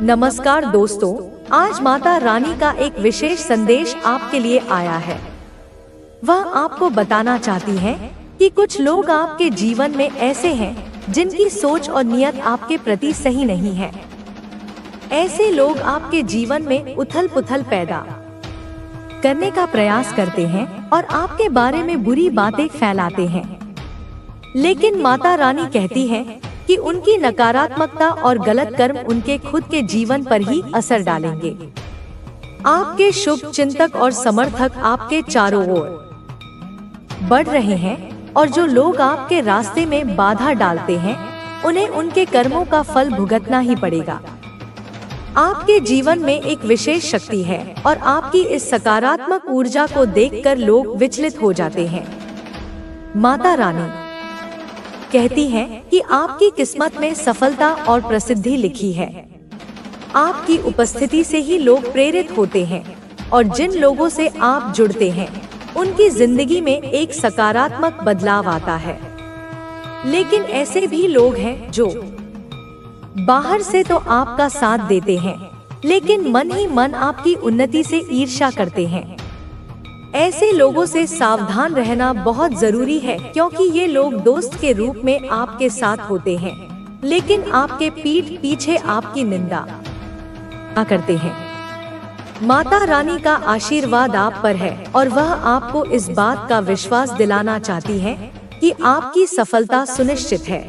नमस्कार दोस्तों, आज माता रानी का एक विशेष संदेश आपके लिए आया है। वह आपको बताना चाहती हैं कि कुछ लोग आपके जीवन में ऐसे हैं जिनकी सोच और नियत आपके प्रति सही नहीं है। ऐसे लोग आपके जीवन में उथल पुथल पैदा करने का प्रयास करते हैं और आपके बारे में बुरी बातें फैलाते हैं। लेकिन माता रानी कहती है कि उनकी नकारात्मकता और गलत कर्म उनके खुद के जीवन पर ही असर डालेंगे। आपके शुभ चिंतक और समर्थक आपके चारों ओर बढ़ रहे हैं और जो लोग आपके रास्ते में बाधा डालते हैं उन्हें उनके कर्मों का फल भुगतना ही पड़ेगा। आपके जीवन में एक विशेष शक्ति है और आपकी इस सकारात्मक ऊर्जा को देखकर लोग विचलित हो जाते हैं। माता रानी कहती हैं कि आपकी किस्मत में सफलता और प्रसिद्धि लिखी है। आपकी उपस्थिति से ही लोग प्रेरित होते हैं और जिन लोगों से आप जुड़ते हैं उनकी जिंदगी में एक सकारात्मक बदलाव आता है। लेकिन ऐसे भी लोग हैं जो बाहर से तो आपका साथ देते हैं लेकिन मन ही मन आपकी उन्नति से ईर्ष्या करते हैं। ऐसे लोगों से सावधान रहना बहुत जरूरी है क्योंकि ये लोग दोस्त के रूप में आपके साथ होते हैं लेकिन आपके पीठ पीछे आपकी निंदा करते हैं। माता रानी का आशीर्वाद आप पर है और वह आपको इस बात का विश्वास दिलाना चाहती है कि आपकी सफलता सुनिश्चित है।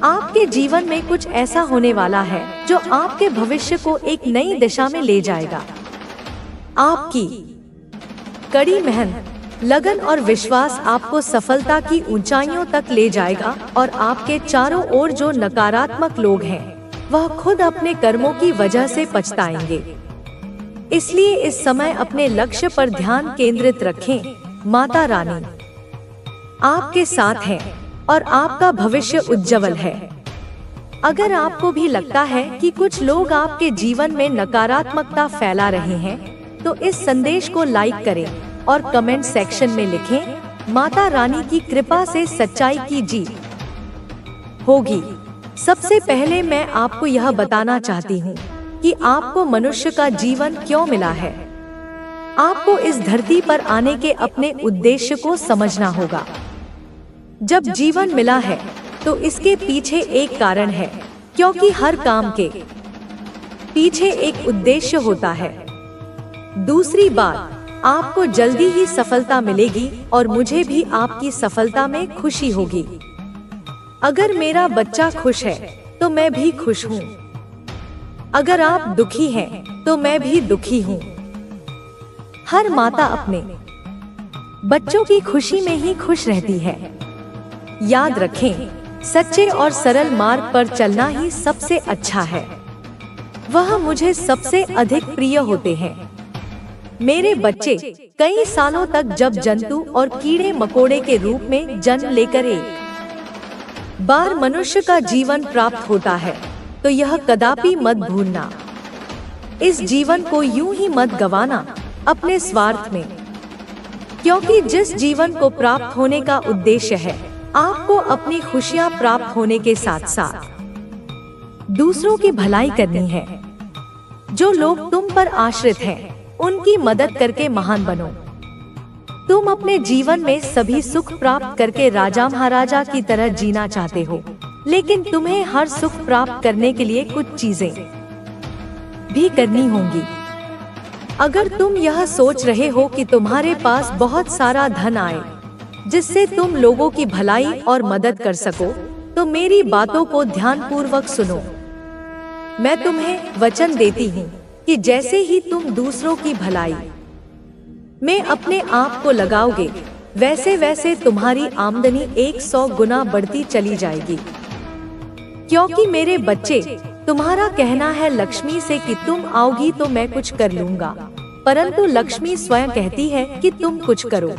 आपके जीवन में कुछ ऐसा होने वाला है जो आपके भविष्य को एक नई दिशा में ले जाएगा। आपकी कड़ी मेहनत, लगन और विश्वास आपको सफलता की ऊंचाइयों तक ले जाएगा और आपके चारों ओर जो नकारात्मक लोग हैं वह खुद अपने कर्मों की वजह से पछताएंगे। इसलिए इस समय अपने लक्ष्य पर ध्यान केंद्रित रखें। माता रानी आपके साथ है और आपका भविष्य उज्जवल है। अगर आपको भी लगता है कि कुछ लोग आपके जीवन में नकारात्मकता फैला रहे हैं तो इस संदेश को लाइक करें और कमेंट सेक्शन में लिखें, माता रानी की कृपा से सच्चाई की जीत होगी। सबसे पहले मैं आपको यह बताना चाहती हूँ कि आपको मनुष्य का जीवन क्यों मिला है। आपको इस धरती पर आने के अपने उद्देश्य को समझना होगा। जब जीवन मिला है तो इसके पीछे एक कारण है, क्योंकि हर काम के पीछे एक उद्देश्य होता है। दूसरी बात, आपको जल्दी ही सफलता मिलेगी और मुझे भी आपकी सफलता में खुशी होगी। अगर मेरा बच्चा खुश है तो मैं भी खुश हूँ। अगर आप दुखी हैं तो मैं भी दुखी हूँ। हर माता अपने बच्चों की खुशी में ही खुश रहती है। याद रखें, सच्चे और सरल मार्ग पर चलना ही सबसे अच्छा है। वह मुझे सबसे अधिक प्रिय होते हैं। मेरे बच्चे कई सालों तक जब जंतु और कीड़े मकोड़े के रूप में जन्म लेकर एक बार मनुष्य का जीवन प्राप्त होता है तो यह कदापि मत भूलना। इस जीवन को यूं ही मत गंवाना अपने स्वार्थ में, क्योंकि जिस जीवन को प्राप्त होने का उद्देश्य है आपको अपनी खुशियां प्राप्त होने के साथ साथ दूसरों की भलाई करनी है। जो लोग तुम पर आश्रित हैं उनकी मदद करके महान बनो। तुम अपने जीवन में सभी सुख प्राप्त करके राजा महाराजा की तरह जीना चाहते हो, लेकिन तुम्हें हर सुख प्राप्त करने के लिए कुछ चीजें भी करनी होंगी। अगर तुम यह सोच रहे हो कि तुम्हारे पास बहुत सारा धन आए जिससे तुम लोगों की भलाई और मदद कर सको तो मेरी बातों को ध्यानपूर्वक सुनो। मैं तुम्हें वचन देती हूँ कि जैसे ही तुम दूसरों की भलाई में अपने आप को लगाओगे वैसे वैसे तुम्हारी आमदनी 100 गुना बढ़ती चली जाएगी। क्योंकि मेरे बच्चे, तुम्हारा कहना है लक्ष्मी से कि तुम आओगी तो मैं कुछ कर लूंगा, परंतु लक्ष्मी स्वयं कहती है कि तुम कुछ करो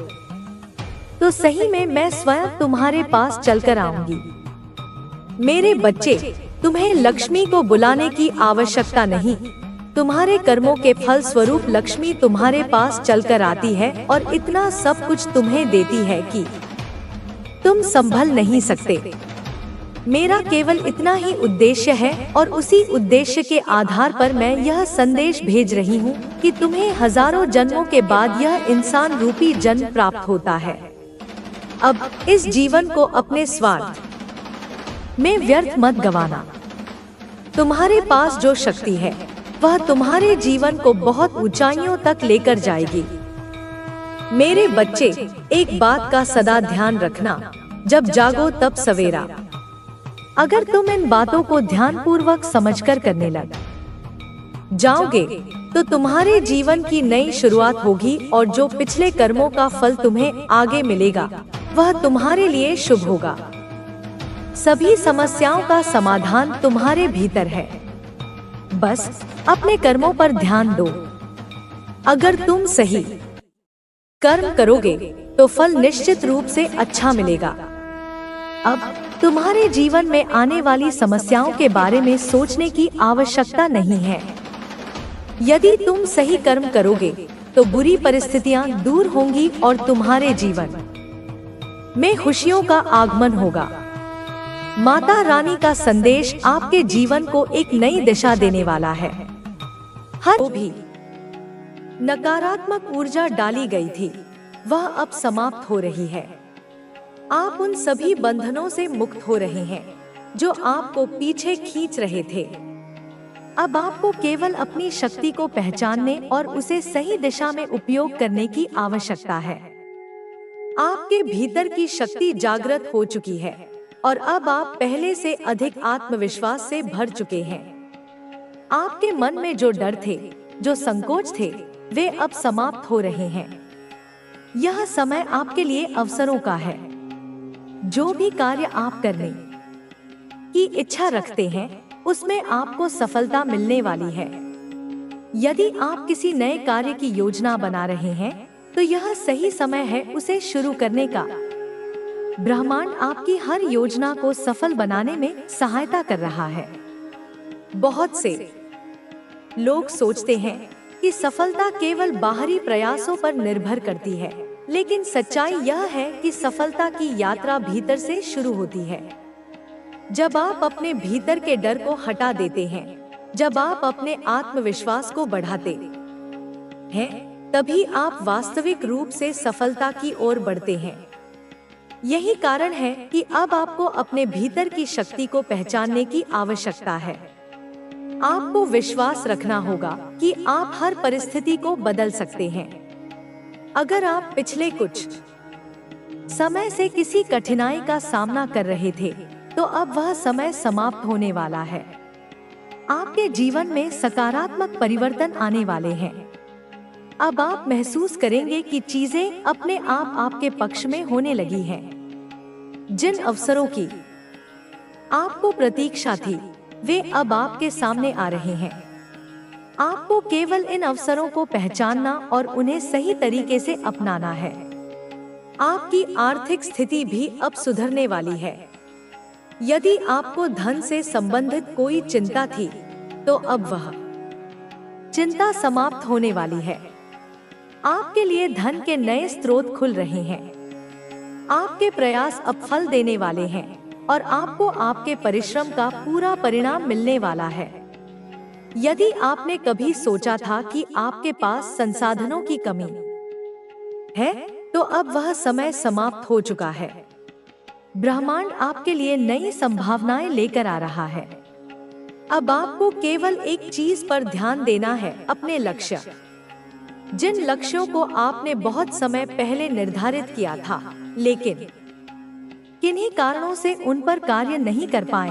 तो सही में मैं स्वयं तुम्हारे पास चलकर आऊंगी। मेरे बच्चे, तुम्हें लक्ष्मी को बुलाने की आवश्यकता नहीं। तुम्हारे कर्मों के फल स्वरूप लक्ष्मी तुम्हारे पास चलकर आती है और इतना सब कुछ तुम्हें देती है कि तुम संभल नहीं सकते। मेरा केवल इतना ही उद्देश्य है और उसी उद्देश्य के आधार पर मैं यह संदेश भेज रही हूँ कि तुम्हें हजारों जन्मों के बाद यह इंसान रूपी जन्म प्राप्त होता है। अब इस जीवन को अपने स्वार्थ में व्यर्थ मत गंवाना। तुम्हारे पास जो शक्ति है वह तुम्हारे जीवन को बहुत ऊंचाइयों तक लेकर जाएगी। मेरे बच्चे, एक बात का सदा ध्यान रखना, जब जागो तब सवेरा। अगर तुम इन बातों को ध्यानपूर्वक समझकर करने लग जाओगे तो तुम्हारे जीवन की नई शुरुआत होगी और जो पिछले कर्मों का फल तुम्हें आगे मिलेगा वह तुम्हारे लिए शुभ होगा। सभी समस्याओं का समाधान तुम्हारे भीतर है। बस अपने कर्मों पर ध्यान दो। अगर तुम सही कर्म करोगे तो फल निश्चित रूप से अच्छा मिलेगा। अब तुम्हारे जीवन में आने वाली समस्याओं के बारे में सोचने की आवश्यकता नहीं है। यदि तुम सही कर्म करोगे तो बुरी परिस्थितियां दूर होंगी और तुम्हारे जीवन में खुशियों का आगमन होगा। माता रानी का संदेश आपके जीवन को एक नई दिशा देने वाला है। हर भी नकारात्मक ऊर्जा डाली गई थी वह अब समाप्त हो रही है। आप उन सभी बंधनों से मुक्त हो रहे हैं जो आपको पीछे खींच रहे थे। अब आपको केवल अपनी शक्ति को पहचानने और उसे सही दिशा में उपयोग करने की आवश्यकता है। आपके भीतर की शक्ति जागृत हो चुकी है और अब आप पहले से अधिक आत्मविश्वास से भर चुके हैं। आपके मन में जो डर थे, जो संकोच थे, वे अब समाप्त हो रहे हैं। यह समय आपके लिए अवसरों का है। जो भी कार्य आप करने की इच्छा रखते हैं उसमें आपको सफलता मिलने वाली है। यदि आप किसी नए कार्य की योजना बना रहे हैं तो यह सही समय है उसे शुरू करने का। ब्रह्मांड आपकी हर योजना को सफल बनाने में सहायता कर रहा है। बहुत से लोग सोचते हैं कि सफलता केवल बाहरी प्रयासों पर निर्भर करती है, लेकिन सच्चाई यह है कि सफलता की यात्रा भीतर से शुरू होती है। जब आप अपने भीतर के डर को हटा देते हैं, जब आप अपने आत्मविश्वास को बढ़ाते हैं, तभी आप वास्तविक रूप से सफलता की ओर बढ़ते हैं। यही कारण है कि अब आपको अपने भीतर की शक्ति को पहचानने की आवश्यकता है। आपको विश्वास रखना होगा कि आप हर परिस्थिति को बदल सकते हैं। अगर आप पिछले कुछ समय से किसी कठिनाई का सामना कर रहे थे तो अब वह समय समाप्त होने वाला है। आपके जीवन में सकारात्मक परिवर्तन आने वाले हैं। अब आप महसूस करेंगे कि चीजें अपने आप आपके पक्ष में होने लगी हैं। जिन अवसरों की आपको प्रतीक्षा थी वे अब आपके सामने आ रहे हैं। आपको केवल इन अवसरों को पहचानना और उन्हें सही तरीके से अपनाना है। आपकी आर्थिक स्थिति भी अब सुधरने वाली है। यदि आपको धन से संबंधित कोई चिंता थी तो अब वह चिंता समाप्त होने वाली है। आपके लिए धन के नए स्रोत खुल रहे हैं। आपके प्रयास अब फल देने वाले हैं और आपको आपके परिश्रम का पूरा परिणाम मिलने वाला है। यदि आपने कभी सोचा था कि आपके पास संसाधनों की कमी है तो अब वह समय समाप्त हो चुका है। ब्रह्मांड आपके लिए नई संभावनाएं लेकर आ रहा है। अब आपको केवल एक चीज पर ध्यान देना है, अपने लक्ष्य। जिन लक्ष्यों को आपने बहुत समय पहले निर्धारित किया था लेकिन किन्हीं कारणों से उन पर कार्य नहीं कर पाए,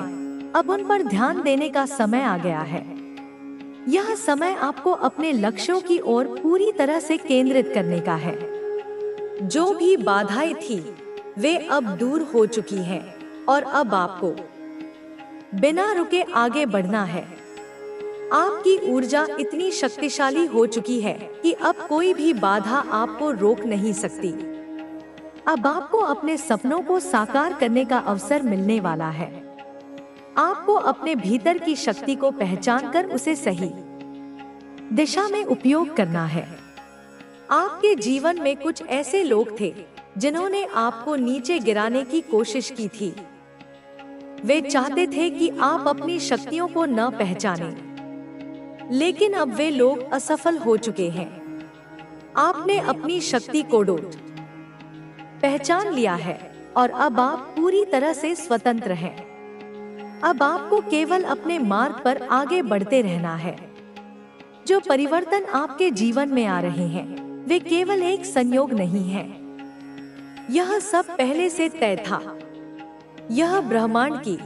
अब उन पर ध्यान देने का समय आ गया है। यह समय आपको अपने लक्ष्यों की ओर पूरी तरह से केंद्रित करने का है। जो भी बाधाएं थी वे अब दूर हो चुकी हैं और अब आपको बिना रुके आगे बढ़ना है। आपकी ऊर्जा इतनी शक्तिशाली हो चुकी है कि अब कोई भी बाधा आपको रोक नहीं सकती। अब आपको अपने सपनों को साकार करने का अवसर मिलने वाला है। आपको अपने भीतर की शक्ति को पहचानकर उसे सही दिशा में उपयोग करना है। आपके जीवन में कुछ ऐसे लोग थे जिन्होंने आपको नीचे गिराने की कोशिश की थी। वे चाहते थे कि आप अपनी शक्तियों को न पहचानें, लेकिन अब वे लोग असफल हो चुके हैं। आपने अपनी शक्ति को पहचान लिया है और अब आप पूरी तरह से स्वतंत्र हैं। अब आपको केवल अपने मार्ग पर आगे बढ़ते रहना है। जो परिवर्तन आपके जीवन में आ रहे हैं, वे केवल एक संयोग नहीं है। यह सब पहले से तय था। यह ब्रह्मांड की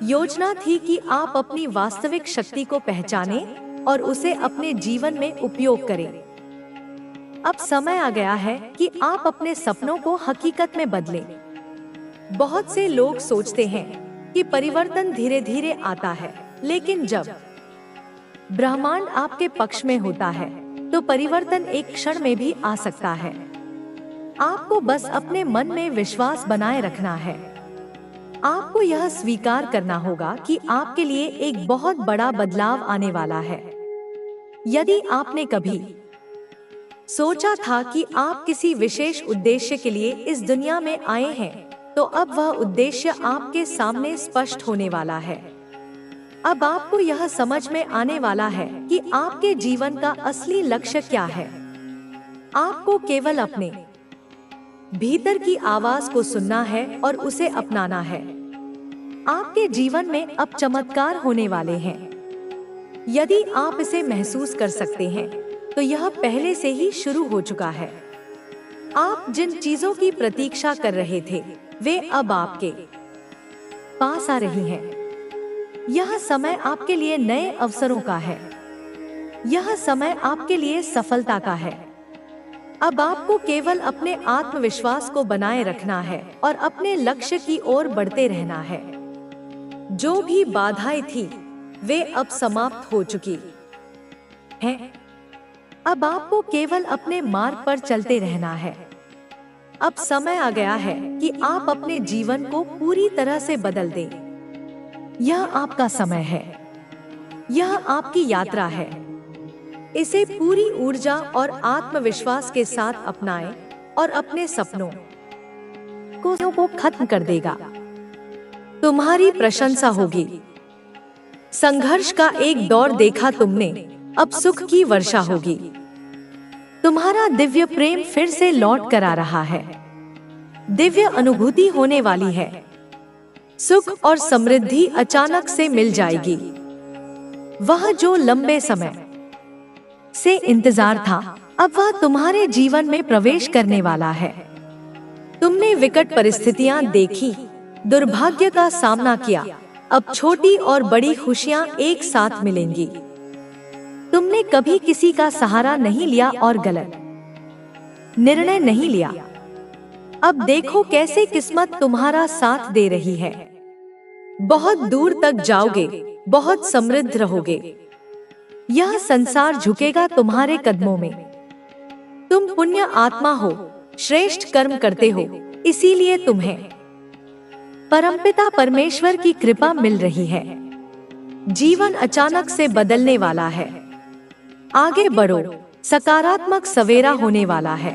योजना थी कि आप अपनी वास्तविक शक्ति को पहचानें और उसे अपने जीवन में उपयोग करें। अब समय आ गया है कि आप अपने सपनों को हकीकत में बदलें। बहुत से लोग सोचते हैं कि परिवर्तन धीरे धीरे आता है, लेकिन जब ब्रह्मांड आपके पक्ष में होता है तो परिवर्तन एक क्षण में भी आ सकता है। आपको बस अपने मन में विश्वास बनाए रखना है। आपको यह स्वीकार करना होगा कि आपके लिए एक बहुत बड़ा बदलाव आने वाला है। यदि आपने कभी सोचा था कि आप किसी विशेष उद्देश्य के लिए इस दुनिया में आए हैं, तो अब वह उद्देश्य आपके सामने स्पष्ट होने वाला है। अब आपको यह समझ में आने वाला है कि आपके जीवन का असली लक्ष्य क्या है। आपको केवल अपने भीतर की आवाज को सुनना है और उसे अपनाना है। आपके जीवन में अब चमत्कार होने वाले हैं। यदि आप इसे महसूस कर सकते हैं, तो यह पहले से ही शुरू हो चुका है। आप जिन चीजों की प्रतीक्षा कर रहे थे, वे अब आपके पास आ रही हैं। यह समय आपके लिए नए अवसरों का है। यह समय आपके लिए सफलता का है। अब आपको केवल अपने आत्मविश्वास को बनाए रखना है और अपने लक्ष्य की ओर बढ़ते रहना है। जो भी बाधाएं थी, वे अब समाप्त हो चुकी हैं। अब आपको केवल अपने मार्ग पर चलते रहना है। अब समय आ गया है कि आप अपने जीवन को पूरी तरह से बदल दें। यह आपका समय है। यह आपकी यात्रा है। इसे पूरी ऊर्जा और आत्मविश्वास के साथ अपनाएं और अपने सपनों को खत्म कर देगा। तुम्हारी प्रशंसा होगी। संघर्ष का एक दौर देखा तुमने, अब सुख की वर्षा होगी। तुम्हारा दिव्य प्रेम फिर से लौट कर आ रहा है। दिव्य अनुभूति होने वाली है। सुख और समृद्धि अचानक से मिल जाएगी। वह जो लंबे समय से इंतजार था, अब वह तुम्हारे जीवन में प्रवेश करने वाला है। तुमने विकट परिस्थितियां देखी, दुर्भाग्य का सामना किया। अब छोटी और बड़ी खुशियां एक साथ मिलेंगी। तुमने कभी किसी का सहारा नहीं लिया और गलत निर्णय नहीं लिया। अब देखो कैसे किस्मत तुम्हारा साथ दे रही है। बहुत दूर तक जाओगे, बहुत समृद्ध रहोगे। यह संसार झुकेगा तुम्हारे कदमों में। तुम पुण्य आत्मा हो, श्रेष्ठ कर्म करते हो, इसीलिए तुम्हें परमपिता परमेश्वर की कृपा मिल रही है। जीवन अचानक से बदलने वाला है। आगे बढ़ो, सकारात्मक सवेरा होने वाला है।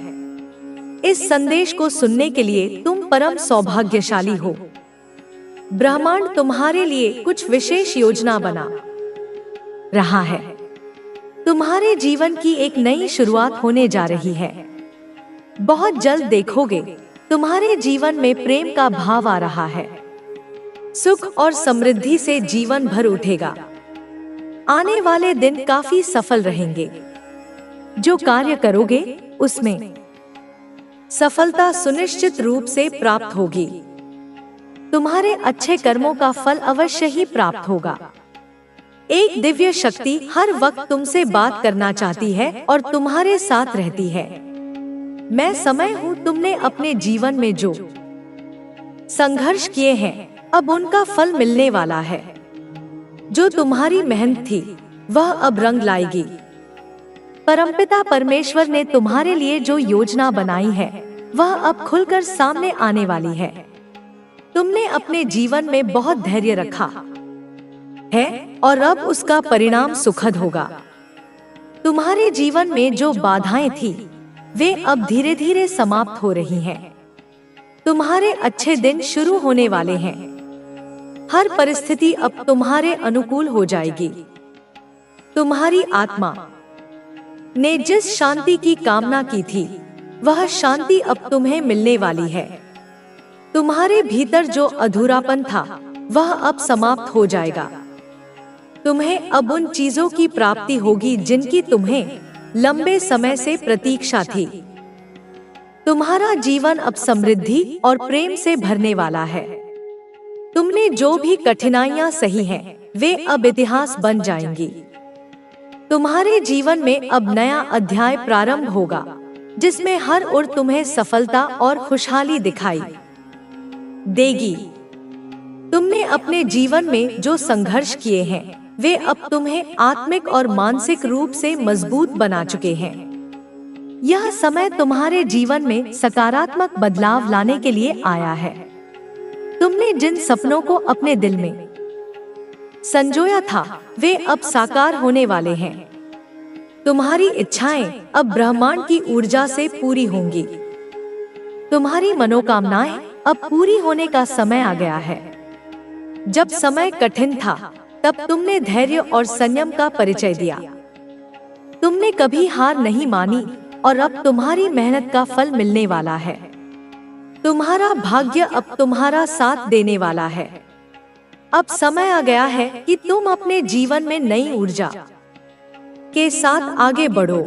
इस संदेश को सुनने के लिए तुम परम सौभाग्यशाली हो। ब्रह्मांड तुम्हारे लिए कुछ विशेष योजना बना रहा है। तुम्हारे जीवन की एक नई शुरुआत होने जा रही है। बहुत जल्द देखोगे, तुम्हारे जीवन में प्रेम का भाव आ रहा है। सुख और समृद्धि से जीवन भर उठेगा। आने वाले दिन काफी सफल रहेंगे। जो कार्य करोगे, उसमें सफलता सुनिश्चित रूप से प्राप्त होगी। तुम्हारे अच्छे कर्मों का फल अवश्य ही प्राप्त होगा। एक दिव्य शक्ति हर वक्त तुमसे बात करना चाहती है और तुम्हारे साथ रहती है। मैं समय हूँ, तुमने अपने जीवन में जो संघर्ष किए हैं, अब उनका फल मिलने वाला है। जो तुम्हारी मेहनत थी, वह अब रंग लाएगी। परमपिता परमेश्वर ने तुम्हारे लिए जो योजना बनाई है, वह अब खुलकर सामने आने वाली है। तुमने अपने जीवन में बहुत धैर्य रखा है और अब उसका परिणाम सुखद होगा। तुम्हारे जीवन में जो बाधाएं थी, वे अब धीरे धीरे समाप्त हो रही हैं। तुम्हारे अच्छे दिन शुरू होने वाले हैं। हर परिस्थिति अब तुम्हारे अनुकूल हो जाएगी। तुम्हारी आत्मा ने जिस शांति की कामना की थी, वह शांति अब तुम्हें मिलने वाली है। तुम्हारे भीतर जो अधूरापन था, वह अब समाप्त हो जाएगा। तुम्हें अब उन चीजों की प्राप्ति होगी जिनकी तुम्हें लंबे समय से प्रतीक्षा थी। तुम्हारा जीवन अब समृद्धि और प्रेम से भरने वाला है। तुमने जो भी कठिनाइयां सही हैं, वे अब इतिहास बन जाएंगी। तुम्हारे जीवन में अब नया अध्याय प्रारंभ होगा, जिसमें हर ओर तुम्हें सफलता और खुशहाली दिखाई देगी। तुमने अपने जीवन में जो संघर्ष किए हैं, वे अब तुम्हें आत्मिक और मानसिक रूप से मजबूत बना चुके हैं। यह समय तुम्हारे जीवन में सकारात्मक बदलाव लाने के लिए आया है। तुमने जिन सपनों को अपने दिल में संजोया था, वे अब साकार होने वाले हैं। तुम्हारी इच्छाएं अब ब्रह्मांड की ऊर्जा से पूरी होंगी। तुम्हारी मनोकामनाएं अब पूरी होने का समय आ गया है। जब समय कठिन था, तब तुमने धैर्य और संयम का परिचय दिया। तुमने कभी हार नहीं मानी और अब तुम्हारी मेहनत का फल मिलने वाला है। तुम्हारा भाग्य अब तुम्हारा साथ देने वाला है। अब समय आ गया है कि तुम अपने जीवन में नई ऊर्जा के साथ आगे बढ़ो।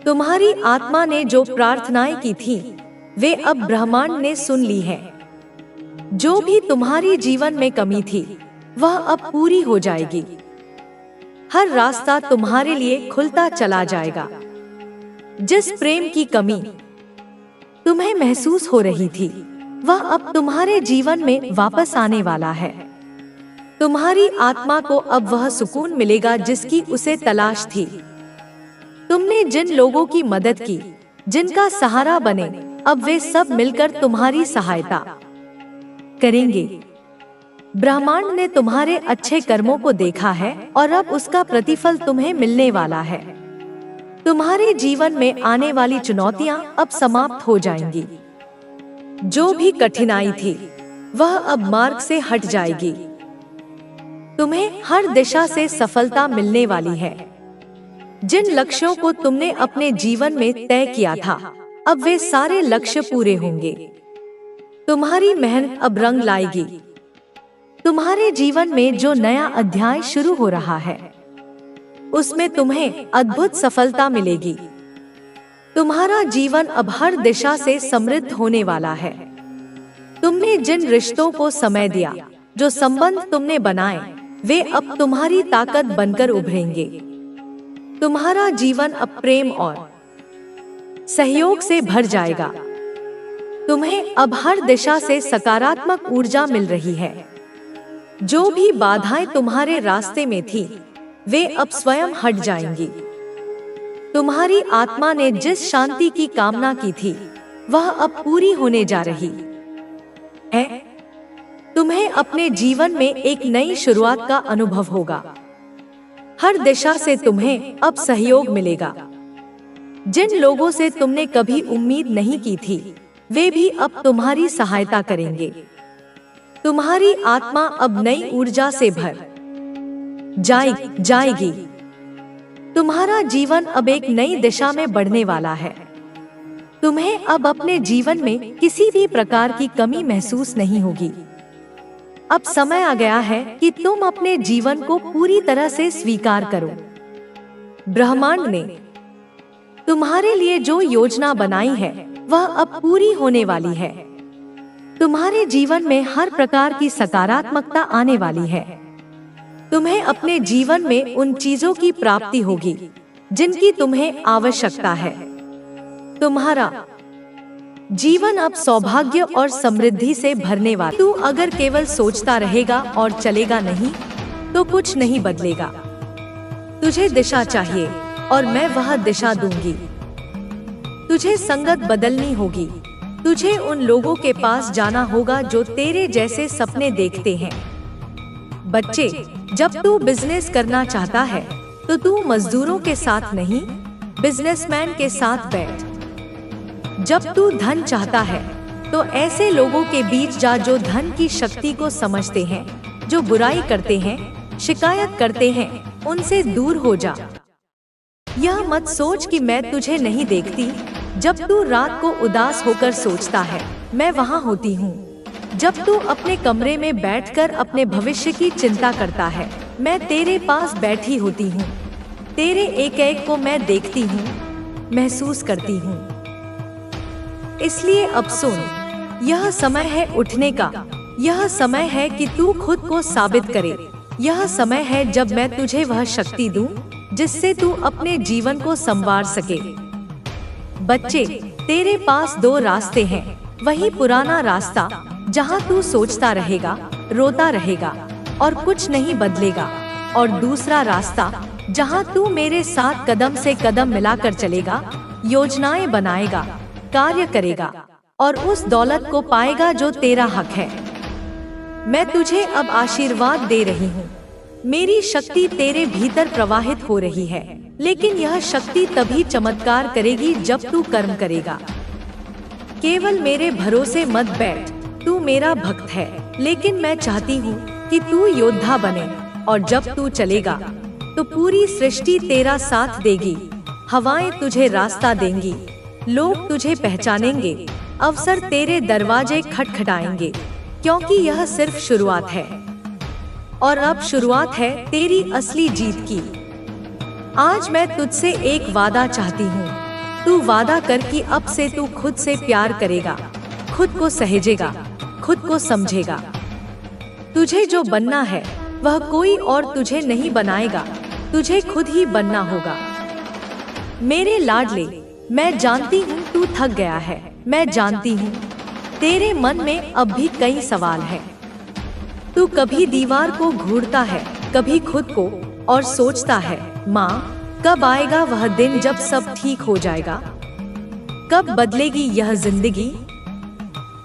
तुम्हारी आत्मा ने जो प्रार्थनाएं की थी, वे अब ब्रह्मांड ने सुन ली हैं। जो भी तुम्हारी जीवन में कमी थी, वह अब पूरी हो जाएगी। हर रास्ता तुम्हारे लिए खुलता चला जाएगा। जिस प्रेम की कमी तुम्हें महसूस हो रही थी, वह अब तुम्हारे जीवन में वापस आने वाला है। तुम्हारी आत्मा को अब वह सुकून मिलेगा जिसकी उसे तलाश थी। तुमने जिन लोगों की मदद की, जिनका सहारा बने, अब वे सब मिलकर तुम्हारी सहायता करेंगे। ब्रह्मांड ने तुम्हारे अच्छे कर्मों को देखा है और अब उसका प्रतिफल तुम्हें मिलने वाला है। तुम्हारे जीवन में आने वाली चुनौतियां अब समाप्त हो जाएंगी। जो भी कठिनाई थी, वह अब मार्ग से हट जाएगी। तुम्हें हर दिशा से सफलता मिलने वाली है। जिन लक्ष्यों को तुमने अपने जीवन में तय किया था, अब वे सारे लक्ष्य पूरे होंगे। तुम्हारी मेहनत अब रंग लाएगी। तुम्हारे जीवन में जो नया अध्याय शुरू हो रहा है, उसमें तुम्हें अद्भुत सफलता मिलेगी। तुम्हारा जीवन अब हर दिशा से समृद्ध होने वाला है। तुमने जिन रिश्तों को समय दिया, जो संबंध तुमने बनाए, वे अब तुम्हारी ताकत बनकर उभरेंगे। तुम्हारा जीवन अब प्रेम और सहयोग से भर जाएगा। तुम्हें अब हर दिशा से सकारात्मक ऊर्जा मिल रही है। जो भी बाधाएं तुम्हारे रास्ते में थी, वे अब स्वयं हट जाएंगी। तुम्हारी आत्मा ने जिस शांति की कामना की थी, वह अब पूरी होने जा रही है। तुम्हें अपने जीवन में एक नई शुरुआत का अनुभव होगा। हर दिशा से तुम्हें अब सहयोग मिलेगा। जिन लोगों से तुमने कभी उम्मीद नहीं की थी, वे भी अब तुम्हारी सहायता करेंगे। तुम्हारी आत्मा अब नई ऊर्जा से भर जाएगी। तुम्हारा जीवन अब एक नई दिशा में बढ़ने वाला है। तुम्हें अब अपने जीवन में किसी भी प्रकार की कमी महसूस नहीं होगी। अब समय आ गया है कि तुम अपने जीवन को पूरी तरह से स्वीकार करो। ब्रह्मांड ने तुम्हारे लिए जो योजना बनाई है, वह अब पूरी होने वाली है। तुम्हारे जीवन में हर प्रकार की सकारात्मकता आने वाली है। तुम्हें अपने जीवन में उन चीजों की प्राप्ति होगी जिनकी तुम्हें आवश्यकता है। तुम्हारा जीवन अब सौभाग्य और समृद्धि से भरने वाला। तू अगर केवल सोचता रहेगा और चलेगा नहीं, तो कुछ नहीं बदलेगा। तुझे दिशा चाहिए और मैं वह दिशा दूंगी। तुझे संगत बदलनी होगी। तुझे उन लोगों के पास जाना होगा जो तेरे जैसे सपने देखते हैं। बच्चे, जब तू बिजनेस करना चाहता है, तो तू मजदूरों के साथ नहीं, बिजनेसमैन के साथ बैठ। जब तू धन चाहता है, तो ऐसे लोगों के बीच जा जो धन की शक्ति को समझते हैं, जो बुराई करते हैं, शिकायत करते हैं, उनसे दूर हो जा। यह मत सोच कि मैं तुझे नहीं देखती। जब तू रात को उदास होकर सोचता है, मैं वहाँ होती हूँ। जब तू अपने कमरे में बैठकर अपने भविष्य की चिंता करता है, मैं तेरे पास बैठी होती हूँ। तेरे एक एक को मैं देखती हूँ, महसूस करती हूँ। इसलिए अब सुन, यह समय है उठने का। यह समय है कि तू खुद को साबित करे। यह समय है जब मैं तुझे वह शक्ति दूं, जिससे तू अपने जीवन को संवार सके। बच्चे, तेरे पास दो रास्ते हैं। वही पुराना रास्ता जहां तू सोचता रहेगा, रोता रहेगा और कुछ नहीं बदलेगा, और दूसरा रास्ता जहां तू मेरे साथ कदम से कदम मिलाकर चलेगा, योजनाएं बनाएगा, कार्य करेगा और उस दौलत को पाएगा जो तेरा हक है। मैं तुझे अब आशीर्वाद दे रही हूँ। मेरी शक्ति तेरे भीतर प्रवाहित हो रही है, लेकिन यह शक्ति तभी चमत्कार करेगी जब तू कर्म करेगा। केवल मेरे भरोसे मत बैठ। तू मेरा भक्त है, लेकिन मैं चाहती हूँ कि तू योद्धा बने, और जब तू चलेगा तो पूरी सृष्टि तेरा साथ देगी। हवाएं तुझे रास्ता देंगी, लोग तुझे पहचानेंगे, अवसर तेरे दरवाजे खटखटाएंगे, क्योंकि यह सिर्फ शुरुआत है। और अब शुरुआत है तेरी असली जीत की। आज मैं तुझसे एक वादा चाहती हूँ। तू वादा कर कि अब से तू खुद से प्यार करेगा, खुद को सहेजेगा, खुद को समझेगा। तुझे जो बनना है वह कोई और तुझे नहीं बनाएगा, तुझे खुद ही बनना होगा। मेरे लाडले, मैं जानती हूँ तू थक गया है। मैं जानती हूँ तेरे मन में अब भी कई सवाल हैं। तू कभी दीवार को घूरता है, कभी खुद को, और सोचता है, माँ, कब आएगा वह दिन जब सब ठीक हो जाएगा? कब बदलेगी यह जिंदगी?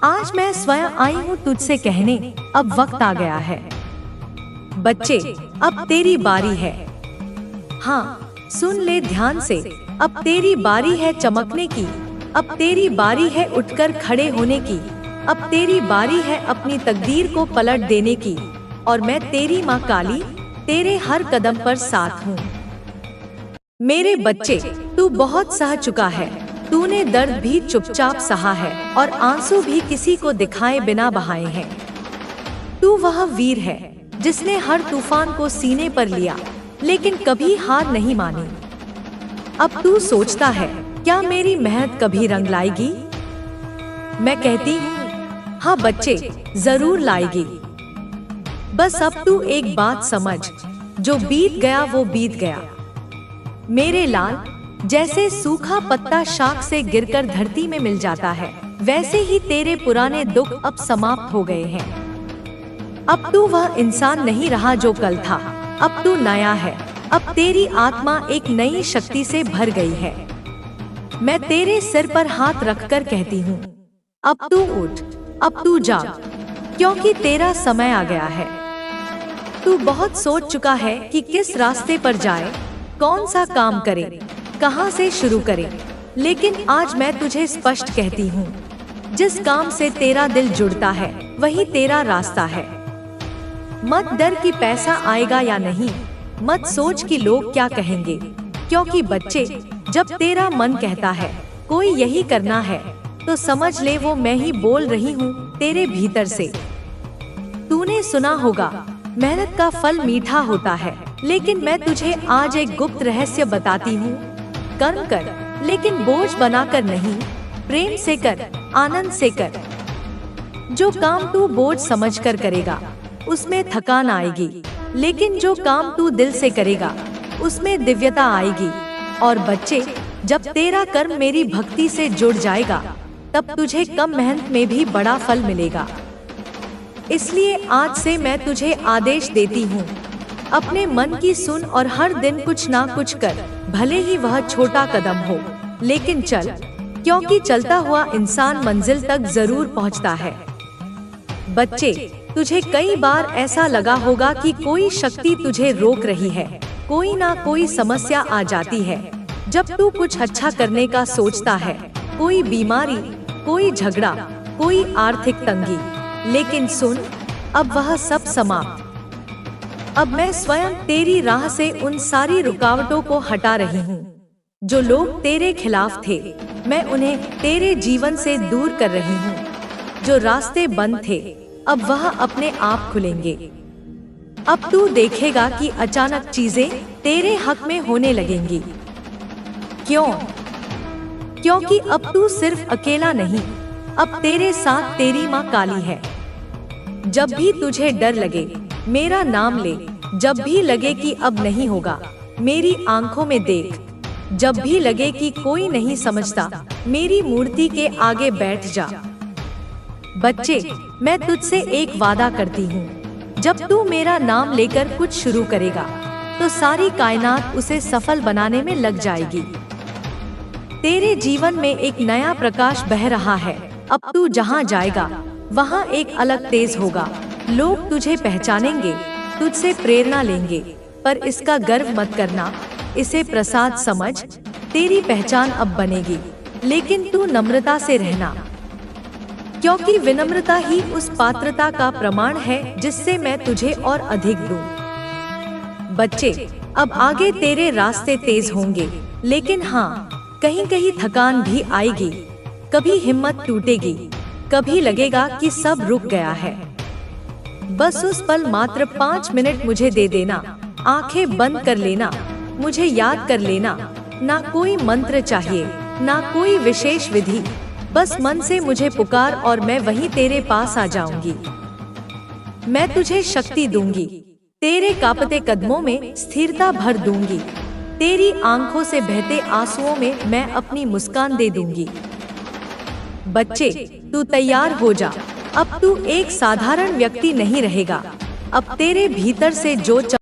आज मैं स्वयं आई हूँ तुझसे कहने, अब वक्त आ गया है। बच्चे, अब तेरी बारी है। हाँ, सुन ले ध्यान से। अब तेरी बारी है चमकने की। अब तेरी बारी है उठकर खड़े होने की। अब तेरी बारी है अपनी तकदीर को पलट देने की। और मैं तेरी माँ काली तेरे हर कदम पर साथ हूँ। मेरे बच्चे, तू बहुत सह चुका है। तूने दर्द भी चुपचाप सहा है और आंसू भी किसी को दिखाए बिना बहाए हैं। तू वह वीर है जिसने हर तूफान को सीने पर लिया, लेकिन कभी हार नहीं मानी। अब तू सोचता है, क्या मेरी मेहनत कभी रंग लाएगी? मैं कहती हूँ, हाँ बच्चे, जरूर लाएगी। बस अब तू एक बात समझ, जो बीत गया वो बीत गया। मेरे लाल, जैसे सूखा पत्ता शाख से गिरकर धरती में मिल जाता है, वैसे ही तेरे पुराने दुख अब समाप्त हो गए हैं। अब तू वह इंसान नहीं रहा जो कल था। अब तू नया है। अब तेरी आत्मा एक नई शक्ति से भर गई है। मैं तेरे सिर पर हाथ रखकर कहती हूँ, अब तू उठ, अब तू जाग, क्योंकि तेरा समय आ गया है। तू बहुत सोच चुका है कि किस रास्ते पर जाए, कौन सा काम करे, कहां से शुरू करे, लेकिन आज मैं तुझे स्पष्ट कहती हूँ, जिस काम से तेरा दिल जुड़ता है वही तेरा रास्ता है। मत डर कि पैसा आएगा या नहीं, मत सोच कि लोग क्या कहेंगे, क्योंकि बच्चे, जब तेरा मन कहता है कोई यही करना है, तो समझ ले वो मैं ही बोल रही हूँ तेरे भीतर से। तूने सुना होगा, मेहनत का फल मीठा होता है, लेकिन मैं तुझे आज एक गुप्त रहस्य बताती हूँ। कर्म कर, लेकिन बोझ बनाकर नहीं, प्रेम से कर, आनंद से कर। जो काम तू बोझ समझकर करेगा उसमें थकान आएगी, लेकिन जो काम तू दिल से करेगा उसमें दिव्यता आएगी। और बच्चे, जब तेरा कर्म मेरी भक्ति से जुड़ जाएगा, तब तुझे कम मेहनत में भी बड़ा फल मिलेगा। इसलिए आज से मैं तुझे आदेश देती हूँ, अपने मन की सुन और हर दिन कुछ ना कुछ कर, भले ही वह छोटा कदम हो, लेकिन चल, क्योंकि चलता हुआ इंसान मंजिल तक जरूर पहुँचता है। बच्चे, तुझे कई बार ऐसा लगा होगा कि कोई शक्ति तुझे रोक रही है, कोई ना कोई समस्या आ जाती है जब तू कुछ अच्छा करने का सोचता है। कोई बीमारी, कोई झगड़ा, कोई आर्थिक तंगी। लेकिन सुन, अब वह सब समाप्त। अब मैं स्वयं तेरी राह से उन सारी रुकावटों को हटा रही हूँ। जो लोग तेरे खिलाफ थे, मैं उन्हें तेरे जीवन से दूर कर रही हूँ। जो रास्ते बंद थे, अब वह अपने आप खुलेंगे। अब तू देखेगा कि अचानक चीजें तेरे हक में होने लगेंगी। क्यों? क्योंकि अब तू सिर्फ अकेला नहीं, अब तेरे साथ तेरी माँ काली है। जब भी तुझे डर लगे, मेरा नाम ले। जब भी लगे कि अब नहीं होगा, मेरी आंखों में देख। जब भी लगे कि कोई नहीं समझता, मेरी मूर्ति के आगे बैठ जा। बच्चे, मैं तुझसे एक वादा करती हूँ, जब तू मेरा नाम लेकर कुछ शुरू करेगा, तो सारी कायनात उसे सफल बनाने में लग जाएगी। तेरे जीवन में एक नया प्रकाश बह रहा है। अब तू जहाँ जाएगा, वहाँ एक अलग तेज होगा। लोग तुझे पहचानेंगे, तुझसे प्रेरणा लेंगे, पर इसका गर्व मत करना, इसे प्रसाद समझ। तेरी पहचान अब बनेगी, लेकिन तू नम्रता से रहना, क्योंकि विनम्रता ही उस पात्रता का प्रमाण है जिससे मैं तुझे और अधिक दूं। बच्चे, अब आगे तेरे रास्ते तेज होंगे, लेकिन हाँ, कहीं कहीं थकान भी आएगी। कभी हिम्मत टूटेगी, कभी लगेगा कि सब रुक गया है। बस उस पल मात्र 5 मिनट मुझे दे देना। आंखें बंद कर लेना, मुझे याद कर लेना। ना कोई मंत्र चाहिए, ना कोई विशेष विधि, बस मन से मुझे पुकार और मैं वहीं तेरे पास आ जाऊंगी। मैं तुझे शक्ति दूंगी, तेरे कांपते कदमों में स्थिरता भर दूंगी, तेरी आंखों से बहते आंसुओं में मैं अपनी मुस्कान दे दूंगी। बच्चे, तू तैयार हो जा। अब तू एक साधारण व्यक्ति नहीं रहेगा। अब तेरे भीतर से जो